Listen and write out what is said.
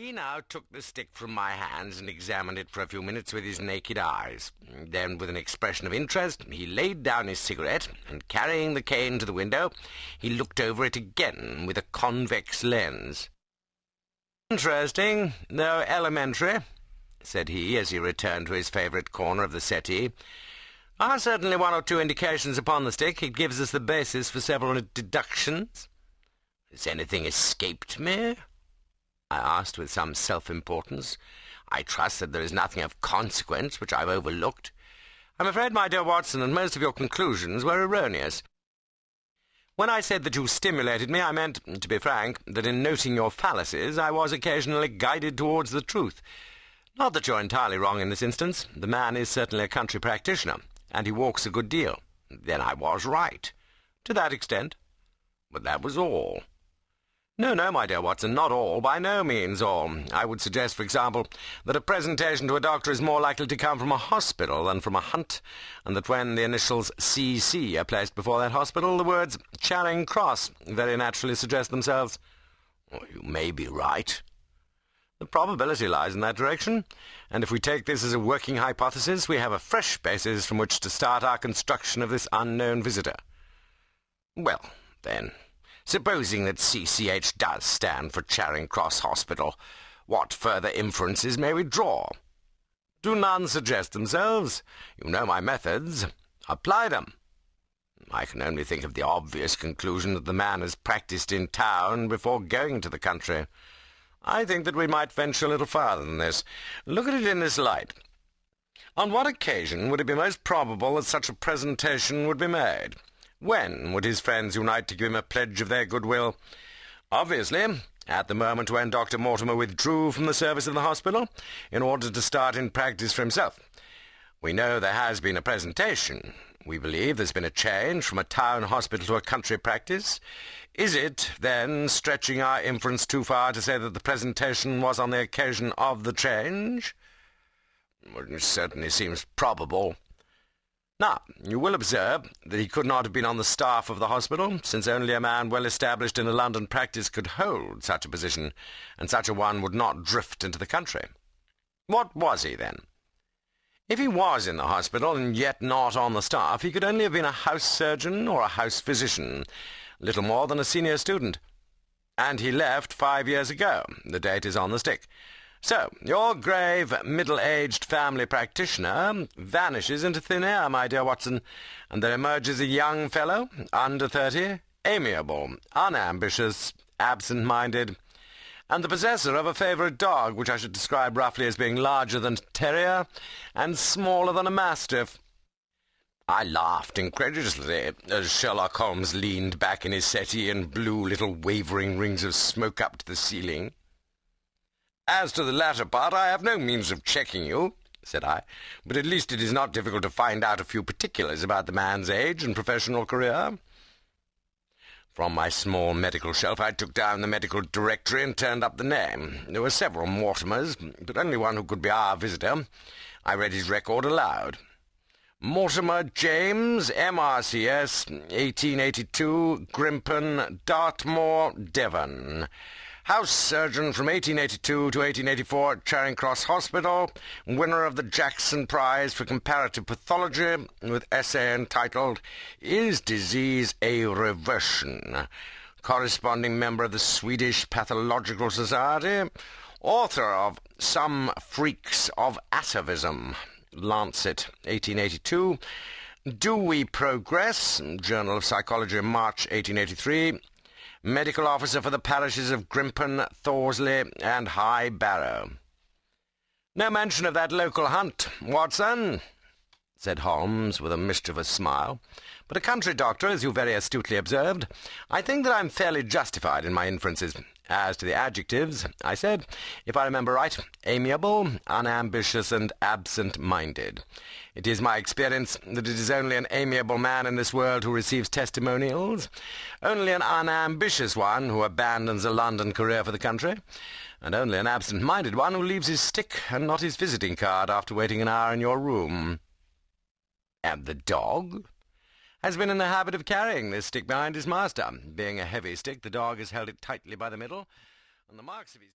He now took the stick from my hands and examined it for a few minutes with his naked eyes. Then, with an expression of interest, he laid down his cigarette, and carrying the cane to the window, he looked over it again with a convex lens. "Interesting, though elementary," said he, as he returned to his favourite corner of the settee. "Are certainly one or two indications upon the stick. It gives us the basis for several deductions." "Has anything escaped me?" I asked with some self-importance. "I trust that there is nothing of consequence which I've overlooked." "I'm afraid, my dear Watson, that most of your conclusions were erroneous. When I said that you stimulated me, I meant, to be frank, that in noting your fallacies I was occasionally guided towards the truth. Not that you're entirely wrong in this instance. The man is certainly a country practitioner, and he walks a good deal. Then I was right. To that extent. But that was all." No, my dear Watson, not all, by no means all. I would suggest, for example, that a presentation to a doctor is more likely to come from a hospital than from a hunt, and that when the initials C.C. are placed before that hospital, the words Charing Cross very naturally suggest themselves. You may be right. The probability lies in that direction, and if we take this as a working hypothesis, we have a fresh basis from which to start our construction of this unknown visitor. Well, then, supposing that CCH does stand for Charing Cross Hospital, what further inferences may we draw? Do none suggest themselves? You know my methods. Apply them. I can only think of the obvious conclusion that the man has practised in town before going to the country. I think that we might venture a little farther than this. Look at it in this light. On what occasion would it be most probable that such a presentation would be made? When would his friends unite to give him a pledge of their goodwill? Obviously, at the moment when Dr. Mortimer withdrew from the service of the hospital, in order to start in practice for himself. We know there has been a presentation. We believe there's been a change from a town hospital to a country practice. Is it, then, stretching our inference too far to say that the presentation was on the occasion of the change? It certainly seems probable. Now, you will observe that he could not have been on the staff of the hospital, since only a man well established in a London practice could hold such a position, and such a one would not drift into the country. What was he, then? If he was in the hospital, and yet not on the staff, he could only have been a house surgeon or a house physician, little more than a senior student. And he left 5 years ago. The date is on the stick. So, your grave, middle-aged family practitioner vanishes into thin air, my dear Watson, and there emerges a young fellow, under 30, amiable, unambitious, absent-minded, and the possessor of a favourite dog, which I should describe roughly as being larger than a terrier and smaller than a mastiff. I laughed incredulously as Sherlock Holmes leaned back in his settee and blew little wavering rings of smoke up to the ceiling. "As to the latter part, I have no means of checking you," said I, "but at least it is not difficult to find out a few particulars about the man's age and professional career." From my small medical shelf I took down the medical directory and turned up the name. There were several Mortimers, but only one who could be our visitor. I read his record aloud. Mortimer James, MRCS, 1882, Grimpen, Dartmoor, Devon. House surgeon from 1882 to 1884 at Charing Cross Hospital, winner of the Jackson Prize for Comparative Pathology, with essay entitled Is Disease a Reversion? Corresponding member of the Swedish Pathological Society, author of Some Freaks of Atavism, Lancet, 1882, Do We Progress? Journal of Psychology, March 1883, medical officer for the parishes of Grimpen, Thorsley, and High Barrow. No mention of that local hunt, Watson, said Holmes with a mischievous smile. But a country doctor, as you very astutely observed. I think that I'm fairly justified in my inferences. As to the adjectives, I said, if I remember right, amiable, unambitious, and absent-minded. It is my experience that it is only an amiable man in this world who receives testimonials, only an unambitious one who abandons a London career for the country, and only an absent-minded one who leaves his stick and not his visiting card after waiting an hour in your room. And the dog has been in the habit of carrying this stick behind his master. Being a heavy stick, the dog has held it tightly by the middle, and the marks of his